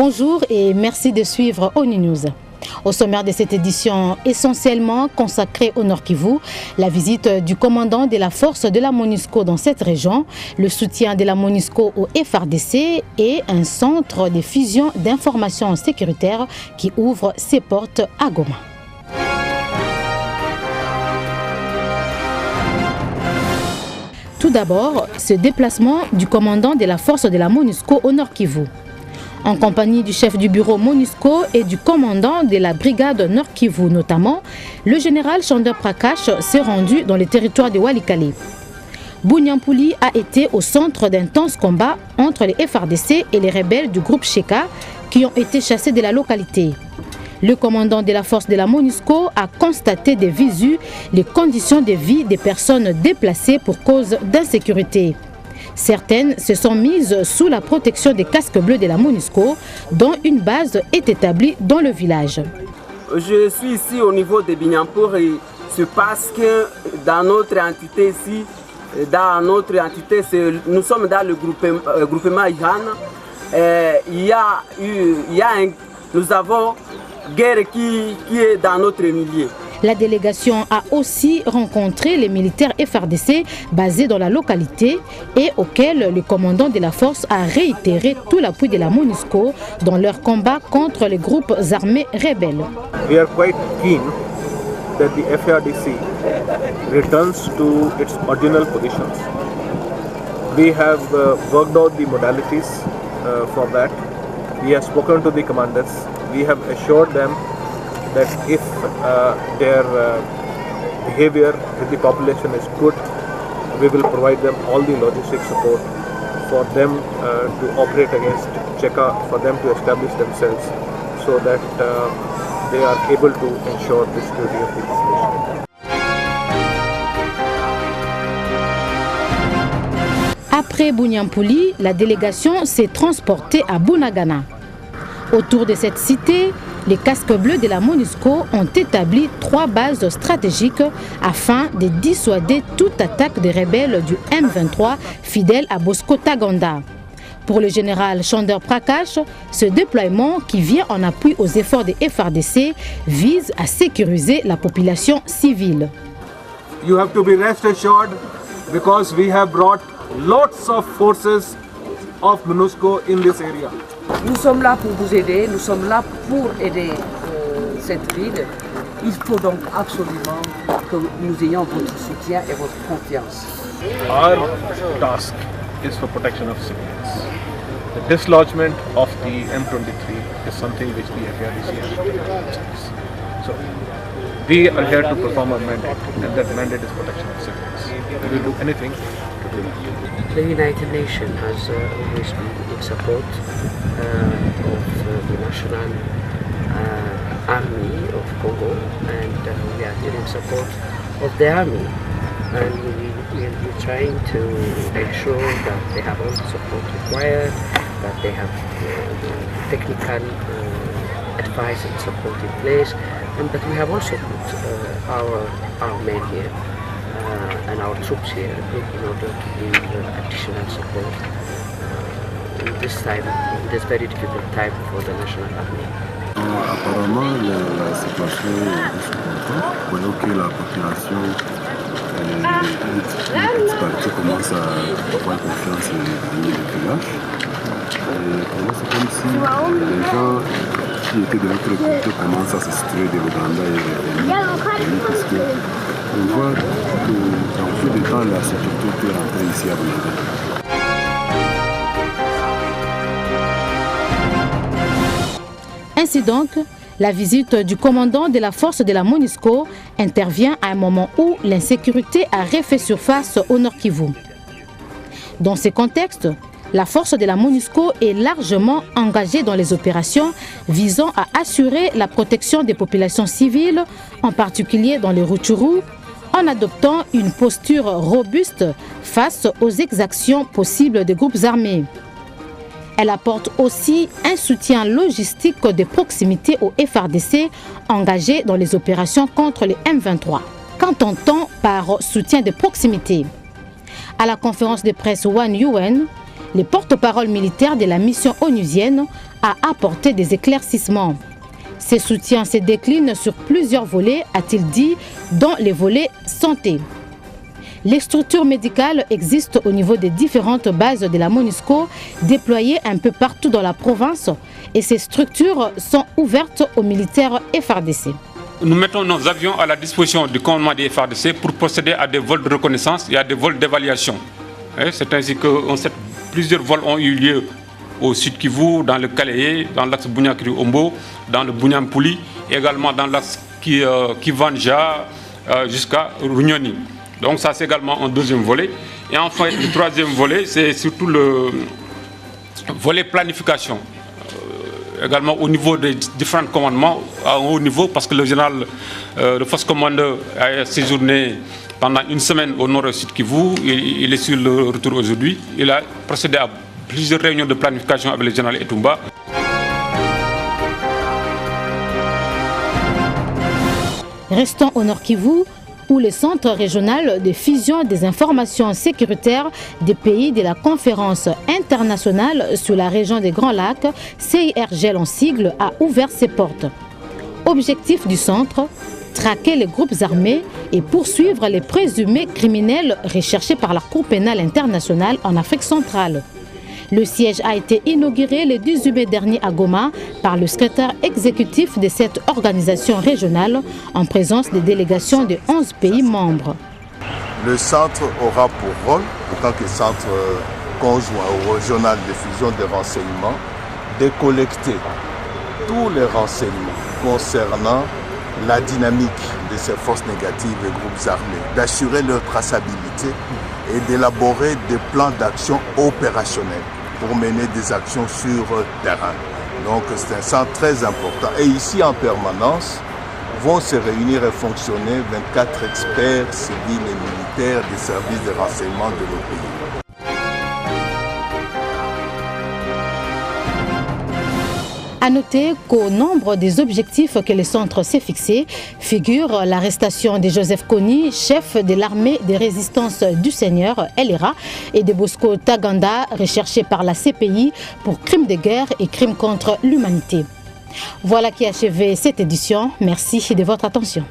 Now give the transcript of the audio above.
Bonjour et merci de suivre ONU News. Au sommaire de cette édition essentiellement consacrée au Nord Kivu, la visite du commandant de la force de la MONUSCO dans cette région, le soutien de la MONUSCO au FARDC et un centre de fusion d'informations sécuritaires qui ouvre ses portes à Goma. Tout d'abord, ce déplacement du commandant de la force de la MONUSCO au Nord Kivu. En compagnie du chef du bureau MONUSCO et du commandant de la brigade Nord Kivu notamment, le général Chandra Prakash s'est rendu dans le territoire de Walikale. Bunyampuli a été au centre d'intenses combats entre les FARDC et les rebelles du groupe Sheka qui ont été chassés de la localité. Le commandant de la force de la MONUSCO a constaté de visu les conditions de vie des personnes déplacées pour cause d'insécurité. Certaines se sont mises sous la protection des casques bleus de la MONUSCO, dont une base est établie dans le village. Je suis ici au niveau de Binyampur et c'est parce que dans notre entité ici, nous sommes dans le groupement Ihan. Nous avons guerre qui est dans notre milieu. La délégation a aussi rencontré les militaires FARDC basés dans la localité et auxquels le commandant de la force a réitéré tout l'appui de la MONUSCO dans leur combat contre les groupes armés rebelles. We are quite keen that the FARDC returns to its original positions. We have worked out the modalities for that. We have spoken to the commanders. We have assured them that if their behavior with the population is good, we will provide them all the logistic support for them to operate against Cheka, for them to establish themselves so that they are able to ensure the security of the population. Après Bunyampuli, la délégation s'est transportée à Bunagana. Autour de cette cité, les casques bleus de la MONUSCO ont établi 3 bases stratégiques afin de dissuader toute attaque des rebelles du M23 fidèles à Bosco Taganda. Pour le général Chandra Prakash, ce déploiement qui vient en appui aux efforts des FARDC vise à sécuriser la population civile. You have to be rest assured because we have brought lots of forces of MONUSCO in this area. Nous sommes là pour vous aider, nous sommes là pour aider cette ville. Il faut donc absolument que nous ayons votre soutien et votre confiance. Our task is for protection of civilians. The dislodgement of the M23 is something which the FARDC has to take. So we are here to perform our mandate, and that mandate is protection of civilians. We will do anything to do that. The United Nations has always been in support of the National Army of Congo, and we are here in support of the army. And we're trying to ensure that they have all the support required, that they have technical advice and support in place, and that we have also put our men here and our troops here in order to give additional support in this time, in this very difficult time for the National Army. Apparemment, la situation est supportable. Voyons que la population partie commence à avoir confiance dans les villages. C'est comme si les gens qui étaient de notre côté commencent à se situer de l'Ouganda et revenir, parce qu'on voit que dans peu de temps la sécurité peut rentrer ici à Bunagana. Ainsi donc, la visite du commandant de la force de la MONUSCO intervient à un moment où l'insécurité a refait surface au Nord Kivu. Dans ce contexte, la force de la MONUSCO est largement engagée dans les opérations visant à assurer la protection des populations civiles, en particulier dans les Rutshuru, en adoptant une posture robuste face aux exactions possibles des groupes armés. Elle apporte aussi un soutien logistique de proximité aux FARDC engagés dans les opérations contre les M23. Qu'entend-on par soutien de proximité? À la conférence de presse One UN, le porte-parole militaire de la mission onusienne a apporté des éclaircissements. Ce soutien se décline sur plusieurs volets, a-t-il dit, dont les volets santé. Les structures médicales existent au niveau des différentes bases de la MONUSCO déployées un peu partout dans la province et ces structures sont ouvertes aux militaires FARDC. Nous mettons nos avions à la disposition du commandement des FARDC pour procéder à des vols de reconnaissance et à des vols d'évaluation. C'est ainsi que plusieurs vols ont eu lieu au Sud Kivu, dans le Kaléé, dans l'axe Bunyakiri-Ombo, dans le Bunyampuli, également dans l'axe Kivanja jusqu'à Runyoni. Donc ça c'est également un deuxième volet. Et enfin le troisième volet, c'est surtout le volet planification. Également au niveau des différents commandements, à haut niveau, parce que le général, le force commandeur a séjourné pendant une semaine au nord et Sud Kivu. Il est sur le retour aujourd'hui. Il a procédé à plusieurs réunions de planification avec le général Etumba. Restons au Nord Kivu, où le Centre régional de fusion des informations sécuritaires des pays de la conférence internationale sur la région des Grands Lacs, CIRGL en sigle, a ouvert ses portes. Objectif du centre, traquer les groupes armés et poursuivre les présumés criminels recherchés par la Cour pénale internationale en Afrique centrale. Le siège a été inauguré le 18 mai dernier à Goma par le secrétaire exécutif de cette organisation régionale en présence des délégations de 11 pays membres. Le centre aura pour rôle, en tant que centre conjoint ou régional de fusion des renseignements, de collecter tous les renseignements concernant la dynamique de ces forces négatives et groupes armés, d'assurer leur traçabilité et d'élaborer des plans d'action opérationnels pour mener des actions sur terrain. Donc c'est un centre très important. Et ici en permanence vont se réunir et fonctionner 24 experts civils et militaires des services de renseignement de nos pays. À noter qu'au nombre des objectifs que le centre s'est fixé figure l'arrestation de Joseph Kony, chef de l'armée de résistance du Seigneur, LRA, et de Bosco Taganda, recherché par la CPI pour crimes de guerre et crimes contre l'humanité. Voilà qui a achevé cette édition. Merci de votre attention.